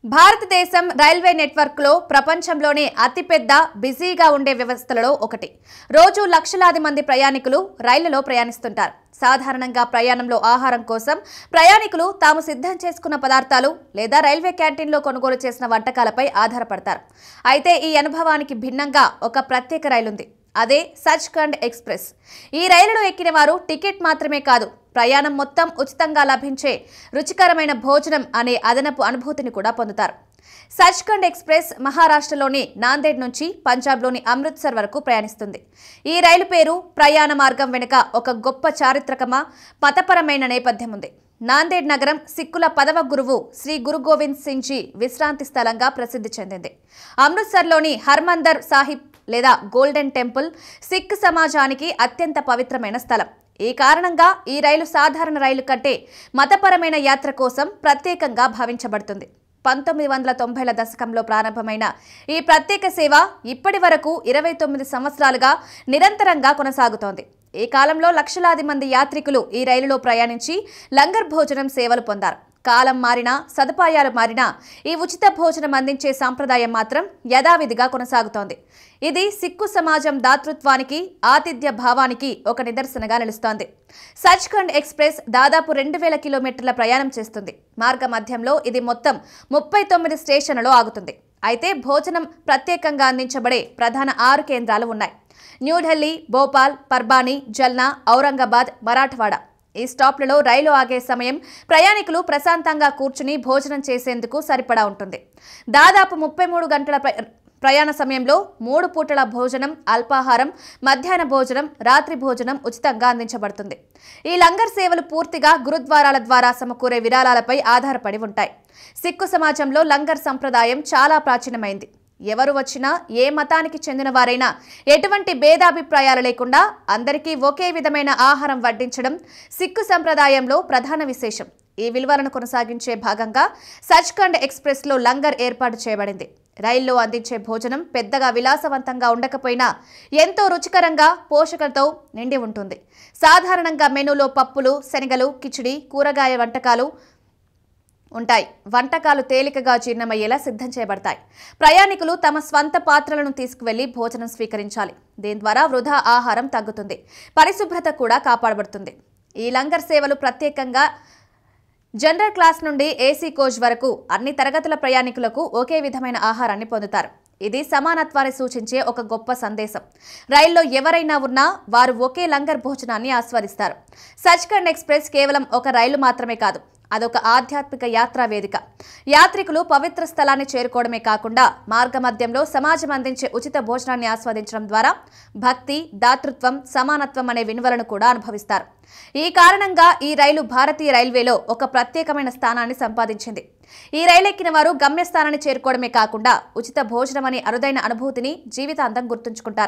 భారతదేశం రైల్వే నెట్వర్క్లో ప్రపంచంలోనే అతిపెద్ద బిజీగా ఉండే వ్యవస్థలలో ఒకటి. రోజు లక్షలాది మంది ప్రయాణికులు రైళ్లలో ప్రయాణిస్తుంటారు. సాధారణంగా ప్రయాణంలో ఆహారం కోసం ప్రయాణికులు తాము సిద్ధం చేసుకున్న పదార్థాలు లేదా రైల్వే క్యాంటీన్లో కొనుగోలు చేసిన వంటకాలపై ఆధారపడతారు. అయితే ఈ అనుభవానికి భిన్నంగా ఒక ప్రత్యేక రైలు ఉంది. అదే సచ్ఖండ్ ఎక్స్ప్రెస్. ఈ రైలులో ఎక్కిన వారు టికెట్ మాత్రమే కాదు, ప్రయాణం మొత్తం ఉచితంగా లభించే రుచికరమైన భోజనం అనే అదనపు అనుభూతిని కూడా పొందుతారు. సచ్ఖండ్ ఎక్స్ప్రెస్ మహారాష్ట్రలోని నాందేడ్ నుంచి పంజాబ్లోని అమృత్సర్ వరకు ప్రయాణిస్తుంది. ఈ రైలు పేరు ప్రయాణ మార్గం వెనుక ఒక గొప్ప చారిత్రకమ మతపరమైన నేపథ్యం ఉంది. నాందేడ్ నగరం సిక్కుల 10వ గురువు శ్రీ గురు గోవింద్ సింగ్ జీ విశ్రాంతి స్థలంగా ప్రసిద్ధి చెందింది. అమృత్సర్లోని హర్మందర్ సాహిబ్ లేదా గోల్డెన్ టెంపుల్ సిక్ సమాజానికి అత్యంత పవిత్రమైన స్థలం. ఈ కారణంగా ఈ రైలు సాధారణ రైలు కంటే మతపరమైన యాత్ర కోసం ప్రత్యేకంగా భావించబడుతుంది. 1990ల దశకంలో ప్రారంభమైన ఈ ప్రత్యేక సేవ ఇప్పటి వరకు 29 సంవత్సరాలుగా నిరంతరంగా కొనసాగుతోంది. ఈ కాలంలో లక్షలాది మంది యాత్రికులు ఈ రైలులో ప్రయాణించి లంగర్ భోజనం సేవలు పొందారు. కాలం మారినా, సదుపాయాలు మారినా ఈ ఉచిత భోజనం అందించే సాంప్రదాయం మాత్రం యథావిధిగా కొనసాగుతోంది. ఇది సిక్కు సమాజం దాతృత్వానికి, ఆతిథ్య భావానికి ఒక నిదర్శనగా నిలుస్తోంది. సచ్ఖండ్ ఎక్స్ప్రెస్ దాదాపు 2000 కిలోమీటర్ల ప్రయాణం చేస్తుంది. మార్గ మధ్యంలో ఇది మొత్తం 39 స్టేషన్లలో ఆగుతుంది. అయితే భోజనం ప్రత్యేకంగా అందించబడే ప్రధాన 6 కేంద్రాలు ఉన్నాయి. న్యూఢిల్లీ, భోపాల్, పర్బానీ, జల్నా, ఔరంగాబాద్, మరాఠవాడ. ఈ స్టాప్లలో రైలు ఆగే సమయం ప్రయాణికులు ప్రశాంతంగా కూర్చుని భోజనం చేసేందుకు సరిపడా ఉంటుంది. దాదాపు 33 గంటల ప్రయాణ సమయంలో 3 పూటల భోజనం, అల్పాహారం, మధ్యాహ్న భోజనం, రాత్రి భోజనం ఉచితంగా అందించబడుతుంది. ఈ లంగర్ సేవలు పూర్తిగా గురుద్వారాల ద్వారా సమకూరే విరాళాలపై ఆధారపడి ఉంటాయి. సిక్కు సమాజంలో లంగర్ సంప్రదాయం చాలా ప్రాచీనమైంది. ఎవరు వచ్చినా, ఏ మతానికి చెందిన వారైనా ఎటువంటి భేదాభిప్రాయాలు లేకుండా అందరికీ ఒకే విధమైన ఆహారం వడ్డించడం సిక్కు సంప్రదాయంలో ప్రధాన విశేషం. ఈ విలువలను కొనసాగించే భాగంగా సచ్ఖండ్ ఎక్స్ప్రెస్లో లంగర్ ఏర్పాటు చేయబడింది. రైల్లో అందించే భోజనం పెద్దగా విలాసవంతంగా ఉండకపోయినా ఎంతో రుచికరంగా, పోషకలతో నిండి ఉంటుంది. సాధారణంగా మెనూలో పప్పులు, శనగలు, కిచిడి, కూరగాయ వంటకాలు ఉంటాయి. వంటకాలు తేలికగా జీర్ణమయ్యేలా సిద్ధం చేయబడతాయి. ప్రయాణికులు తమ స్వంత పాత్రలను తీసుకువెళ్లి భోజనం స్వీకరించాలి. దీని ద్వారా వృధా ఆహారం తగ్గుతుంది, పరిశుభ్రత కూడా కాపాడబడుతుంది. ఈ లంగర్ సేవలు ప్రత్యేకంగా జనరల్ క్లాస్ నుండి ఏసీ కోచ్ వరకు అన్ని తరగతుల ప్రయాణికులకు ఒకే విధమైన ఆహారాన్ని పొందుతారు. ఇది సమానత్వాన్ని సూచించే ఒక గొప్ప సందేశం. రైల్లో ఎవరైనా ఉన్నా వారు ఒకే లంగర్ భోజనాన్ని ఆస్వాదిస్తారు. సచ్ఖండ్ ఎక్స్ప్రెస్ కేవలం ఒక రైలు మాత్రమే కాదు, అదొక ఆధ్యాత్మిక యాత్రా వేదిక. యాత్రికులు పవిత్ర స్థలాన్ని చేరుకోవడమే కాకుండా మార్గ మధ్యంలో సమాజం అందించే ఉచిత భోజనాన్ని ఆస్వాదించడం ద్వారా భక్తి, దాతృత్వం, సమానత్వం అనే విలువలను కూడా అనుభవిస్తారు. ఈ కారణంగా ఈ రైలు భారతీయ రైల్వేలో ఒక ప్రత్యేకమైన స్థానాన్ని సంపాదించింది. ఈ రైలు ఎక్కిన వారు గమ్యస్థానాన్ని చేరుకోవడమే కాకుండా ఉచిత భోజనం అనే అరుదైన అనుభూతిని జీవితాంతం గుర్తుంచుకుంటారు.